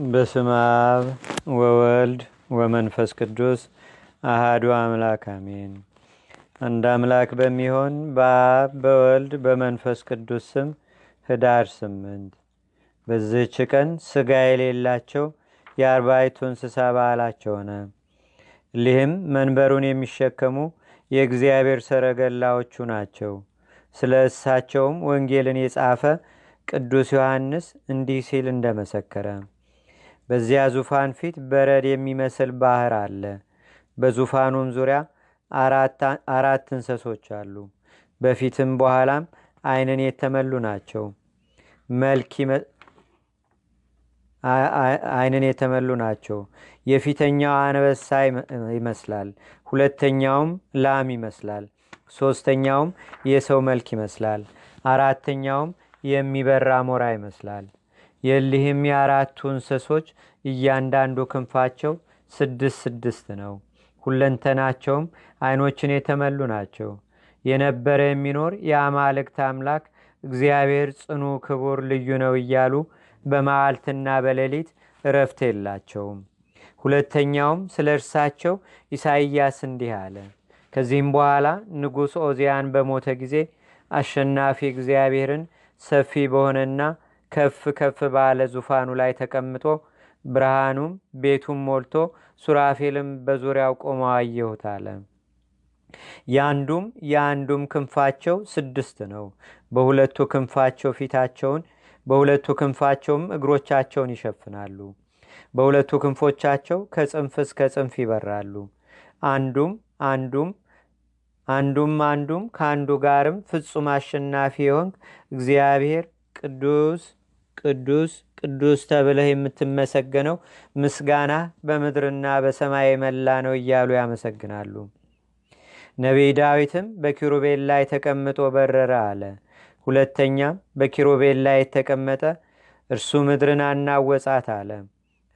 በስመ አብ ወወልድ ወመንፈስ ቅዱስ አሃዱ አምላክ አሜን። አንድ አምላክ በሚሆን በአብ በወልድ በመንፈስ ቅዱስ ስም ህዳር 8 በዚህች ቀን ስጋ የሌላቸው የአርባዕቱ እንስሳ በዓላቸው ሆነ። እሊህም መንበሩን የሚሸከሙ የእግዚአብሔር ሰረገላዎቹ ናቸው። ስለ እሳቸውም ወንጌልን የጻፈ ቅዱስ ዮሐንስ እንዲህ ሲል እንደመሰከረ፣ በዚያ ዙፋን ፊት በረድ የሚመስል ባህር አለ። በዙፋኑም ዙሪያ አራት እንስሶች አሉ። በፊትም በኋላም ዓይንን የተመሉ ናቸው። ዓይንን የተመሉ ናቸው። የፊተኛው አንበሳ ይመስላል፣ ሁለተኛውም ላም ይመስላል፣ ሶስተኛውም የሰው መልክ ይመስላል፣ አራተኛውም የሚበራ አሞራ ይመስላል። የሊህም የአራቱ እንስሶች እያንዳንዱ ክንፋቸው 6 ነው። ሁለንተናቸውም ዓይኖችን የተመሉ ናቸው። የነበረ የሚኖር የአማልክት አምላክ እግዚአብሔር ጽኑ ክቡር ልዩ ነው እያሉ በመዓልትና በሌሊት እረፍት የላቸውም። ሁለተኛውም ስለ እርሳቸው ኢሳይያስ እንዲህ አለ። ከዚህም በኋላ ንጉሥ ኦዚያን በሞተ ጊዜ አሸናፊ እግዚአብሔርን ሰፊ በሆነና ከፍ ከፍ ባለ ዙፋኑ ላይ ተቀምጦ ብርሃኑም ቤቱም ሞልቶ ሱራፌልም በዙሪያው ቆመው አየሁት አለ። የአንዱም ክንፋቸው 6 ነው። በሁለቱ ክንፋቸው ፊታቸውን፣ በሁለቱ ክንፋቸውም እግሮቻቸውን ይሸፍናሉ። በሁለቱ ክንፎቻቸው ከጽንፍ እስከ ጽንፍ ይበራሉ። አንዱም ከአንዱ ጋርም ፍጹም አሸናፊ የሆንክ እግዚአብሔር ቅዱስ ቅዱስ ቅዱስ ተብለህ የምትመሰገነው ምስጋና በምድርና በሰማይ የመላ ነው እያሉ ያመሰግናሉ። ነቢይ ዳዊትም በኪሩቤል ላይ ተቀምጦ በረረ አለ። ሁለተኛም በኪሩቤል ላይ የተቀመጠ እርሱ ምድርን አናወጻት አለ።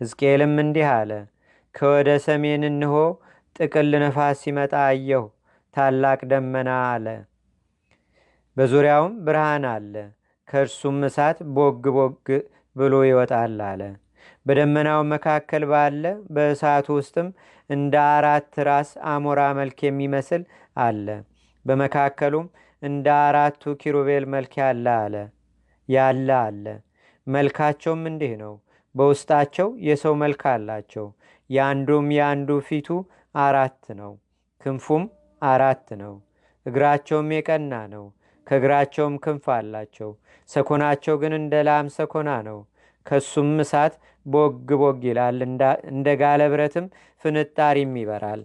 ሕዝቅኤልም እንዲህ አለ። ከወደ ሰሜን እንሆ ጥቅል ነፋስ ሲመጣ አየሁ፣ ታላቅ ደመና አለ። በዙሪያውም ብርሃን አለ፣ ከእርሱም እሳት ቦግ ቦግ ብሎ ይወጣል አለ። በደመናው መካከል ባለ በእሳቱ ውስጥም እንደ 4 ራስ አሞራ መልክ የሚመስል አለ። በመካከሉም እንደ 4ቱ ኪሩቤል መልክ ያለ አለ። መልካቸውም እንዲህ ነው። በውስጣቸው የሰው መልክ አላቸው። የአንዱ ፊቱ 4 ነው፣ ክንፉም 4 ነው። እግራቸውም የቀና ነው፣ ከእግራቸውም ክንፍ አላቸው። ሰኮናቸው ግን እንደ ላም ሰኮና ነው። ከሱም እሳት ቦግ ቦግ ይላል፣ እንደ ጋለ ብረትም ፍንጣሪም ይበራል።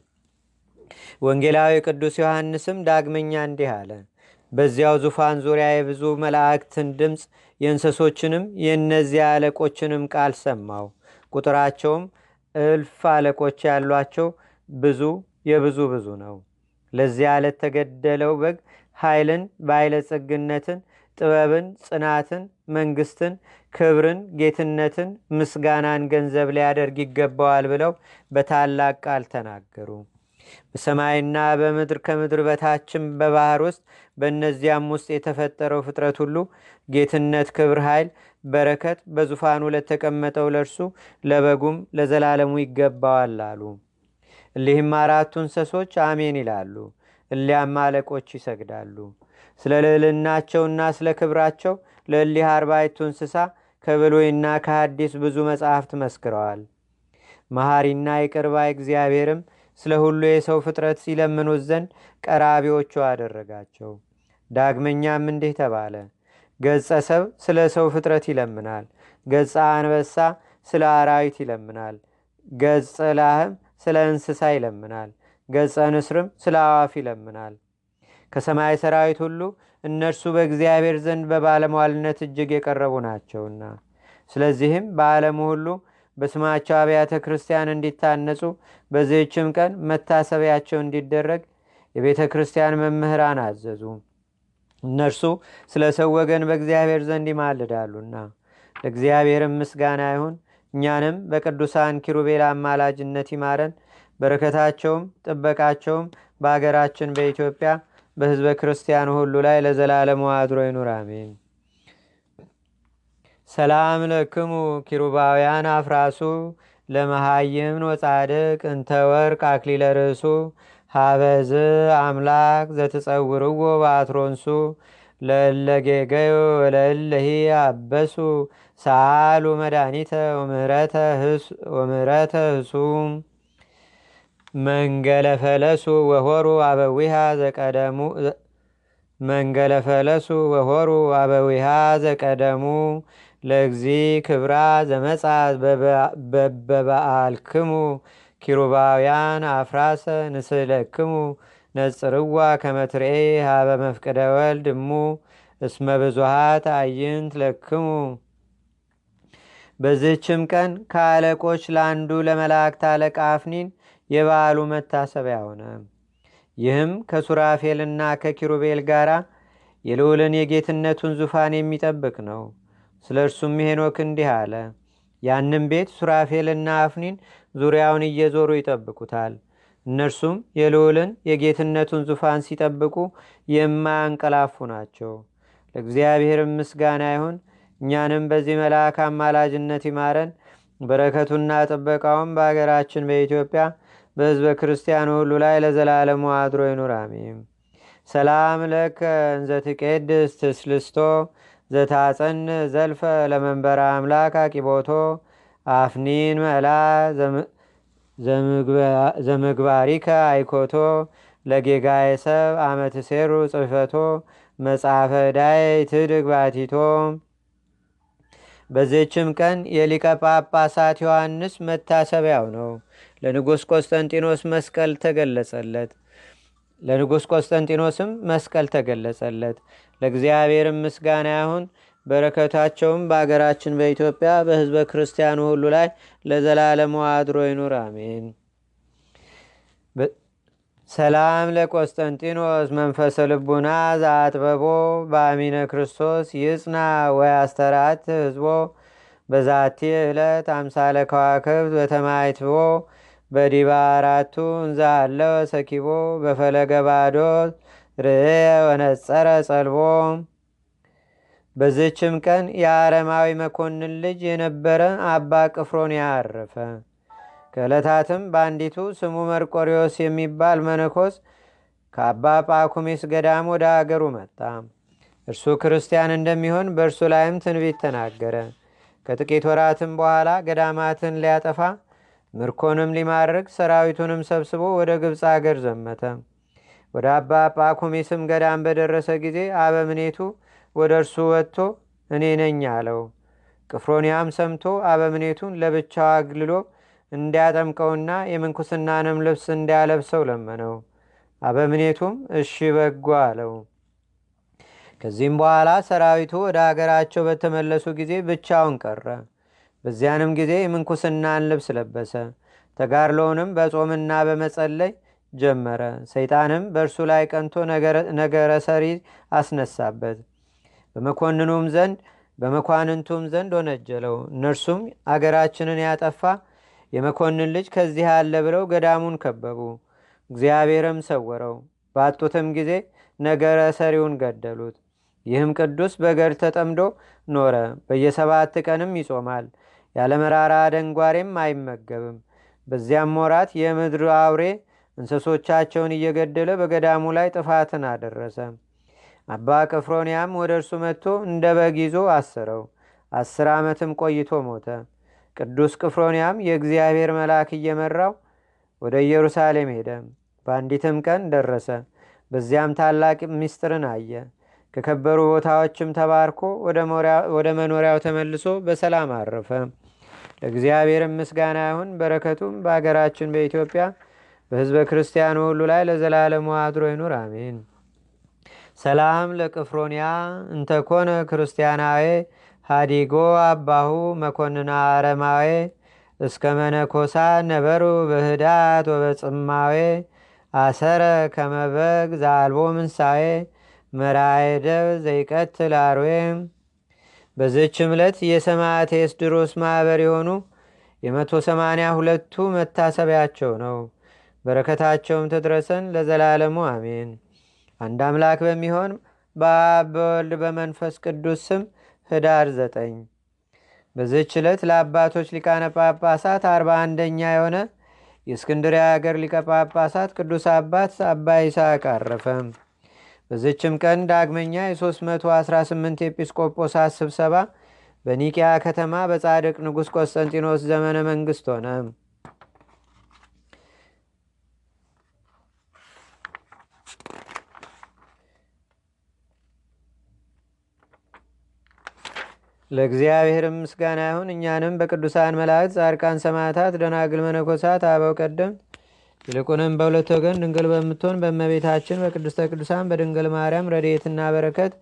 ወንጌላዊ ቅዱስ ዮሐንስም ዳግመኛ እንዲህ አለ። በዚያው ዙፋን ዙሪያ የብዙ መላእክትን ድምፅ የእንስሶችንም የእነዚያ አለቆችንም ቃል ሰማው። ቁጥራቸውም 1000 አለቆች ያሏቸው የብዙ ነው። ለዚያ ለተገደለው በግ ኃይልን፣ ባለጸግነትን፣ ጥበብን፣ ጽናትን፣ መንግስትን፣ ክብርን፣ ጌትነትን፣ ምስጋናን ገንዘብ ሊያደርግ ይገባዋል ብለው በታላቅ ቃል ተናገሩ። በሰማይና በምድር ከምድር በታችም በባህር ውስጥ በእነዚያም ውስጥ የተፈጠረው ፍጥረት ሁሉ ጌትነት፣ ክብር፣ ኃይል፣ በረከት በዙፋኑ ለተቀመጠው ለእርሱ ለበጉም ለዘላለሙ ይገባዋል አሉ። እሊህም 4ቱ እንስሶች አሜን ይላሉ። እሊያም አለቆች ይሰግዳሉ። ስለ ልዕልናቸውና ስለ ክብራቸው ለእሊህ 40ቱ እንስሳ ከብሉይና ከሐዲስ ብዙ መጻሕፍት መስክረዋል። መሐሪና ይቅር ባይ እግዚአብሔርም ስለ ሁሉ የሰው ፍጥረት ሲለምኑት ዘንድ ቀራቢዎቹ አደረጋቸው። ዳግመኛም እንዲህ ተባለ። ገጸ ሰብ ስለ ሰው ፍጥረት ይለምናል። ገጸ አንበሳ ስለ አራዊት ይለምናል። ገጸ ላህም ስለ እንስሳ ይለምናል። ገጸ ንስርም ስለ አዋፍ ይለምናል። ከሰማይ ሰራዊት ሁሉ እነርሱ በእግዚአብሔር ዘንድ በባለሟልነት እጅግ የቀረቡ ናቸውና፣ ስለዚህም በዓለሙ ሁሉ በስማቸው አብያተ ክርስቲያን እንዲታነጹ በዚህችም ቀን መታሰቢያቸው እንዲደረግ የቤተ ክርስቲያን መምህራን አዘዙ። እነርሱ ስለ ሰው ወገን በእግዚአብሔር ዘንድ ይማልዳሉና። ለእግዚአብሔርም ምስጋና ይሁን። እኛንም በቅዱሳን ኪሩቤል አማላጅነት ይማረን። በረከታቸውም ጥበቃቸውም በአገራችን በኢትዮጵያ በሕዝበ ክርስቲያኑ ሁሉ ላይ ለዘላለሙ አድሮ ይኑር፣ አሜን። ሰላም ለክሙ ኪሩባውያን አፍራሱ ለመሃይምን ወጻድቅ እንተ ወርቅ አክሊለ ርእሱ ሃበዝ አምላክ ዘትጸውርዎ በአትሮንሱ ለለጌገዮ ወለለሂ አበሱ ሰአሉ መድኃኒተ ወምህረተ ህሱም መንገለፈለሱ ወሆሩ አበዊሃ ዘቀደሙ መንገለፈለሱ ወሆሩ አበዊሃ ዘቀደሙ ለእግዚ ክብራ ዘመጻ በበዓልክሙ ኪሩባውያን አፍራሰ ንስለክሙ ነጽርዋ ከመትርኤ ሃበ መፍቅደ ወልድ እሙ እስመ ብዙሃት አይንት ለክሙ። በዚህችም ቀን ከአለቆች ለአንዱ ለመላእክት አለቃ አፍኒን የበዓሉ መታሰቢያ ሆነ። ይህም ከሱራፌልና ከኪሩቤል ጋር የልዑልን የጌትነቱን ዙፋን የሚጠብቅ ነው። ስለ እርሱም ሄኖክ እንዲህ አለ። ያንም ቤት ሱራፌልና አፍኒን ዙሪያውን እየዞሩ ይጠብቁታል። እነርሱም የልዑልን የጌትነቱን ዙፋን ሲጠብቁ የማያንቀላፉ ናቸው። ለእግዚአብሔር ምስጋና ይሁን። እኛንም በዚህ መልአክ አማላጅነት ይማረን። በረከቱና ጥበቃውም በአገራችን በኢትዮጵያ በሕዝበ ክርስቲያኑ ሁሉ ላይ ለዘላለሙ አድሮ ይኑር፣ አሜን። ሰላም ለከ እንዘ ትቄድስ ትስልስቶ ዘታጸን ዘልፈ ለመንበረ አምላክ አቂቦቶ አፍኒን መላ ዘምግባሪከ አይኮቶ ለጌጋየ ሰብ አመት ሴሩ ጽፈቶ መጽሐፈ ዳይ ትድግ ባቲቶ። በዚህችም ቀን የሊቀ ጳጳሳት ዮሐንስ መታሰቢያው ነው። ለንጉሥ ቆስጠንጢኖስ መስቀል ተገለጸለት። ለንጉሥ ቆስጠንጢኖስም መስቀል ተገለጸለት። ለእግዚአብሔርም ምስጋና ይሁን። በረከታቸውም በአገራችን በኢትዮጵያ በሕዝበ ክርስቲያኑ ሁሉ ላይ ለዘላለሙ አድሮ ይኑር፣ አሜን። ሰላም ለቆስጠንጢኖስ መንፈሰ ልቡና ዘአጥበቦ በአሚነ ክርስቶስ ይጽና ወይ አስተራት ህዝቦ በዛቲ ዕለት አምሳለ ከዋክብት በተማይትቦ በዲባ አራቱ እንዛ አለው ሰኪቦ በፈለገ ባዶ ርእየ ወነጸረ ጸልቦ። በዝችም ቀን የአረማዊ መኮንን ልጅ የነበረ አባ ቅፍሮንያ አረፈ። ከዕለታትም በአንዲቱ ስሙ መርቆሪዎስ የሚባል መነኮስ ከአባ ጳኩሚስ ገዳም ወደ አገሩ መጣ። እርሱ ክርስቲያን እንደሚሆን በእርሱ ላይም ትንቢት ተናገረ። ከጥቂት ወራትም በኋላ ገዳማትን ሊያጠፋ ምርኮንም ሊማርክ ሰራዊቱንም ሰብስቦ ወደ ግብፅ አገር ዘመተ። ወደ አባ ጳኩሚስም ገዳም በደረሰ ጊዜ አበምኔቱ ወደ እርሱ ወጥቶ እኔ ነኝ አለው። ቅፍሮንያም ሰምቶ አበምኔቱን ለብቻው አግልሎ እንዲያጠምቀውና የምንኩስናንም ልብስ እንዲያለብሰው ለመነው። አበምኔቱም እሺ በጎ አለው። ከዚህም በኋላ ሰራዊቱ ወደ አገራቸው በተመለሱ ጊዜ ብቻውን ቀረ። በዚያንም ጊዜ የምንኩስናን ልብስ ለበሰ። ተጋድሎውንም በጾምና በመጸለይ ጀመረ። ሰይጣንም በእርሱ ላይ ቀንቶ ነገረ ሰሪ አስነሳበት። በመኳንንቱም ዘንድ ወነጀለው። እነርሱም አገራችንን ያጠፋ የመኮንን ልጅ ከዚህ አለ ብለው ገዳሙን ከበቡ። እግዚአብሔርም ሰወረው። ባጡትም ጊዜ ነገረ ሰሪውን ገደሉት። ይህም ቅዱስ በገድ ተጠምዶ ኖረ። በየ7 ቀንም ይጾማል። ያለ መራራ ደንጓሬም አይመገብም። በዚያም ወራት የምድር አውሬ እንስሶቻቸውን እየገደለ በገዳሙ ላይ ጥፋትን አደረሰ። አባ ቅፍሮንያም ወደ እርሱ መጥቶ እንደ በግ ይዞ አሰረው። 10 ዓመትም ቆይቶ ሞተ። ቅዱስ ቅፍሮንያም የእግዚአብሔር መልአክ እየመራው ወደ ኢየሩሳሌም ሄደ። በአንዲትም ቀን ደረሰ። በዚያም ታላቅ ምስጢርን አየ። ከከበሩ ቦታዎችም ተባርኮ ወደ መኖሪያው ተመልሶ በሰላም አረፈ። ለእግዚአብሔርም ምስጋና ይሁን። በረከቱም በአገራችን በኢትዮጵያ በሕዝበ ክርስቲያኑ ሁሉ ላይ ለዘላለሙ አድሮ ይኑር፣ አሜን። ሰላም ለቅፍሮንያ እንተኮነ ክርስቲያናዌ ሃዲጎ አባሁ መኮንና አረማዌ እስከ መነኮሳ ነበሩ በህዳት ወበጽማዌ አሰረ ከመበግ ዛልቦ ምንሳዌ መራየደብ ዘይቀትል አርዌ። በዝችም ዕለት የሰማዕተ ኤስድሮስ ማኅበር የሆኑ 182ቱ መታሰቢያቸው ነው። በረከታቸውም ትድረሰን ለዘላለሙ አሜን። አንድ አምላክ በሚሆን በአብ በወልድ በመንፈስ ቅዱስ ስም ህዳር 9 በዚህች ዕለት ለአባቶች ሊቃነ ጳጳሳት 41ኛ የሆነ የእስክንድርያ ሀገር ሊቀ ጳጳሳት ቅዱስ አባት አባ ይስሐቅ አረፈ። በዚችም ቀን ዳግመኛ የ318 ኤጲስቆጶሳት ስብሰባ በኒቅያ ከተማ በጻድቅ ንጉሥ ቆስጠንጢኖስ ዘመነ መንግሥት ሆነ። ለእግዚአብሔርም ምስጋና ይሁን። እኛንም በቅዱሳን መላእክት፣ ጻድቃን፣ ሰማዕታት፣ ደናግል፣ መነኮሳት፣ አበው ቀደምት ይልቁንም በሁለት ወገን ድንግል በምትሆን በእመቤታችን በቅድስተ ቅዱሳን በድንግል ማርያም ረድኤትና በረከት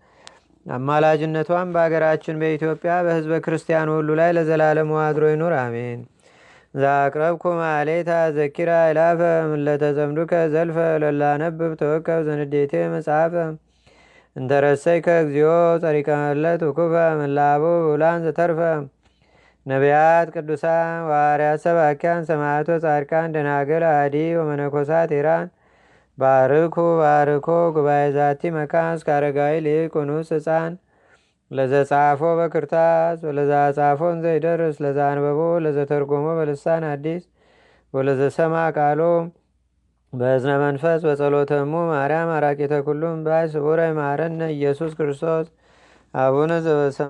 አማላጅነቷን በአገራችን በኢትዮጵያ በሕዝበ ክርስቲያን ሁሉ ላይ ለዘላለሙ አድሮ ይኑር፣ አሜን። ዛቅረብኩ ማሌታ ዘኪራ ይላፈ ምለተዘምዱከ ዘልፈ ለላነብብ ተወከብ ዘንዴቴ መጽሐፈ እንተረሰይ ከእግዚኦ ጸሪቀ መለት ውኩፈ ምላቡ ውላን ዘተርፈ ነቢያት፣ ቅዱሳን፣ ዋርያት፣ ሰባኪያን፣ ሰማዕቶ፣ ጻድቃን፣ ደናገል፣ አዲ ወመነኮሳት ኢራን ባርኩ ባርኮ ጉባኤ ዛቲ መካን እስከ አረጋዊ ሊቅ ኑስ ህፃን ለዘጻፎ በክርታስ ወለዛ ጻፎን ዘይደርስ ለዛ አንበቦ ለዘተርጎሞ በልሳን አዲስ ወለዘሰማ ቃሎ በእዝነ መንፈስ በጸሎተሙ ማርያም አራቂተ ኩሉም ባይ ስቡረ ይማረነ ኢየሱስ ክርስቶስ አቡነ ዘበሰማ